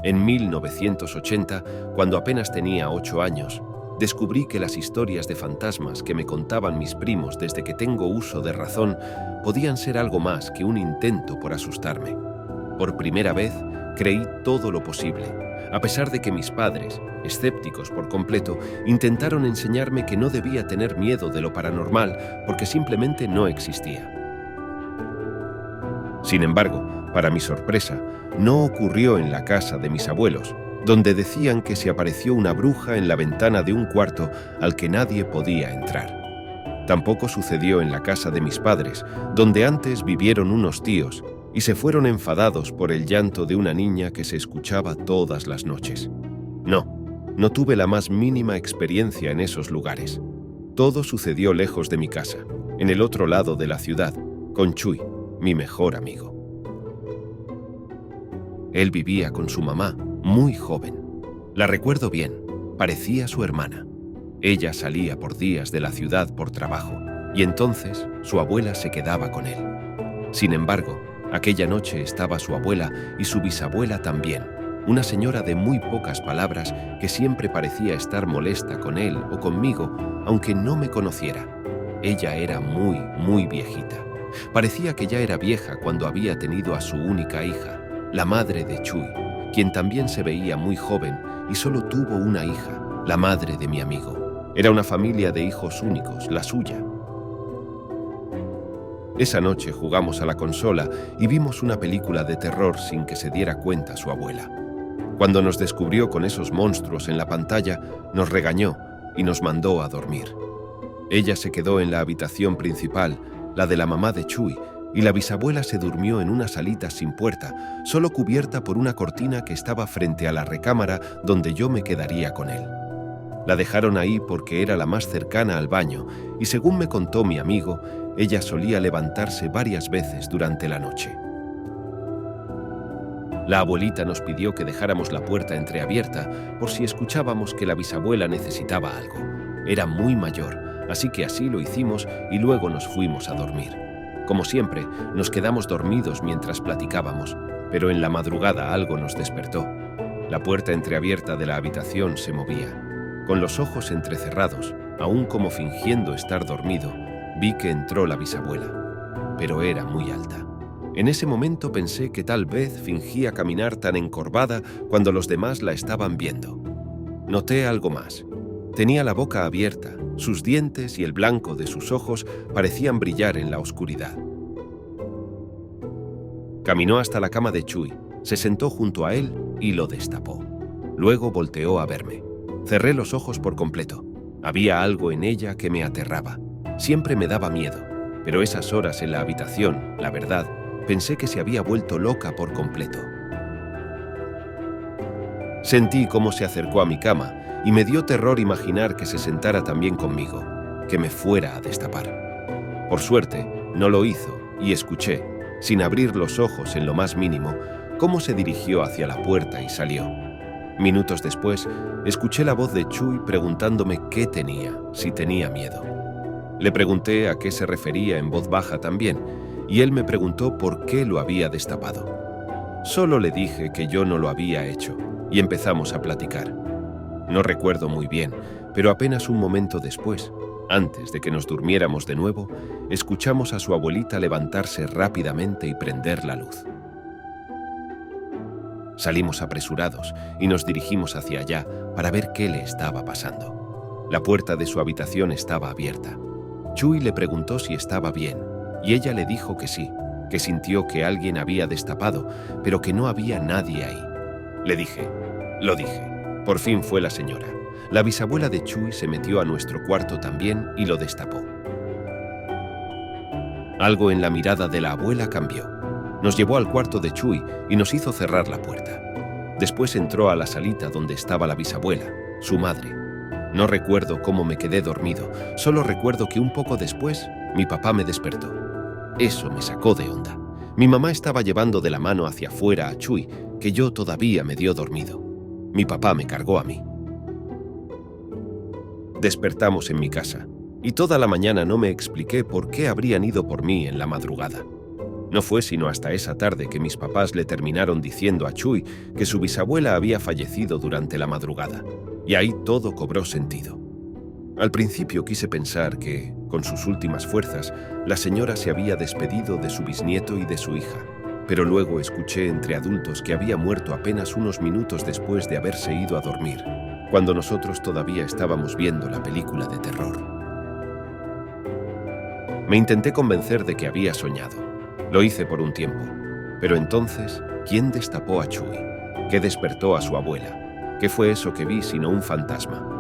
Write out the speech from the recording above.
En 1980, cuando apenas tenía 8 años, descubrí que las historias de fantasmas que me contaban mis primos desde que tengo uso de razón podían ser algo más que un intento por asustarme. Por primera vez, creí todo lo posible, a pesar de que mis padres, escépticos por completo, intentaron enseñarme que no debía tener miedo de lo paranormal porque simplemente no existía. Sin embargo, para mi sorpresa, no ocurrió en la casa de mis abuelos, donde decían que se apareció una bruja en la ventana de un cuarto al que nadie podía entrar. Tampoco sucedió en la casa de mis padres, donde antes vivieron unos tíos y se fueron enfadados por el llanto de una niña que se escuchaba todas las noches. No tuve la más mínima experiencia en esos lugares. Todo sucedió lejos de mi casa, en el otro lado de la ciudad, con Chuy, mi mejor amigo. Él vivía con su mamá, muy joven. La recuerdo bien, parecía su hermana. Ella salía por días de la ciudad por trabajo, y entonces su abuela se quedaba con él. Sin embargo, aquella noche estaba su abuela y su bisabuela también, una señora de muy pocas palabras que siempre parecía estar molesta con él o conmigo, aunque no me conociera. Ella era muy viejita. Parecía que ya era vieja cuando había tenido a su única hija, la madre de Chuy, quien también se veía muy joven y solo tuvo una hija, la madre de mi amigo. Era una familia de hijos únicos, la suya. Esa noche jugamos a la consola y vimos una película de terror sin que se diera cuenta su abuela. Cuando nos descubrió con esos monstruos en la pantalla, nos regañó y nos mandó a dormir. Ella se quedó en la habitación principal, la de la mamá de Chuy, y la bisabuela se durmió en una salita sin puerta, solo cubierta por una cortina que estaba frente a la recámara donde yo me quedaría con él. La dejaron ahí porque era la más cercana al baño y, según me contó mi amigo, ella solía levantarse varias veces durante la noche. La abuelita nos pidió que dejáramos la puerta entreabierta por si escuchábamos que la bisabuela necesitaba algo. Era muy mayor, así que así lo hicimos y luego nos fuimos a dormir. Como siempre, nos quedamos dormidos mientras platicábamos, pero en la madrugada algo nos despertó. La puerta entreabierta de la habitación se movía. Con los ojos entrecerrados, aún como fingiendo estar dormido, vi que entró la bisabuela, pero era muy alta. En ese momento pensé que tal vez fingía caminar tan encorvada cuando los demás la estaban viendo. Noté algo más. Tenía la boca abierta, sus dientes y el blanco de sus ojos parecían brillar en la oscuridad. Caminó hasta la cama de Chuy, se sentó junto a él y lo destapó. Luego volteó a verme. Cerré los ojos por completo. Había algo en ella que me aterraba. Siempre me daba miedo, pero esas horas en la habitación, la verdad, pensé que se había vuelto loca por completo. Sentí cómo se acercó a mi cama y me dio terror imaginar que se sentara también conmigo, que me fuera a destapar. Por suerte, no lo hizo y escuché, sin abrir los ojos en lo más mínimo, cómo se dirigió hacia la puerta y salió. Minutos después, escuché la voz de Chuy preguntándome qué tenía, si tenía miedo. Le pregunté a qué se refería en voz baja también, y él me preguntó por qué lo había destapado. Solo le dije que yo no lo había hecho, y empezamos a platicar. No recuerdo muy bien, pero apenas un momento después, antes de que nos durmiéramos de nuevo, escuchamos a su abuelita levantarse rápidamente y prender la luz. Salimos apresurados y nos dirigimos hacia allá para ver qué le estaba pasando. La puerta de su habitación estaba abierta. Chuy le preguntó si estaba bien, y ella le dijo que sí, que sintió que alguien había destapado, pero que no había nadie ahí. Lo dije. Por fin fue la señora. La bisabuela de Chuy se metió a nuestro cuarto también y lo destapó. Algo en la mirada de la abuela cambió. Nos llevó al cuarto de Chuy y nos hizo cerrar la puerta. Después entró a la salita donde estaba la bisabuela, su madre. No recuerdo cómo me quedé dormido, solo recuerdo que un poco después mi papá me despertó. Eso me sacó de onda. Mi mamá estaba llevando de la mano hacia afuera a Chuy, que yo todavía medio dormido. Mi papá me cargó a mí. Despertamos en mi casa, y toda la mañana no me expliqué por qué habrían ido por mí en la madrugada. No fue sino hasta esa tarde que mis papás le terminaron diciendo a Chuy que su bisabuela había fallecido durante la madrugada, y ahí todo cobró sentido. Al principio quise pensar que, con sus últimas fuerzas, la señora se había despedido de su bisnieto y de su hija, pero luego escuché entre adultos que había muerto apenas unos minutos después de haberse ido a dormir, cuando nosotros todavía estábamos viendo la película de terror. Me intenté convencer de que había soñado. Lo hice por un tiempo, pero entonces, ¿quién destapó a Chuy? ¿Qué despertó a su abuela? ¿Qué fue eso que vi sino un fantasma?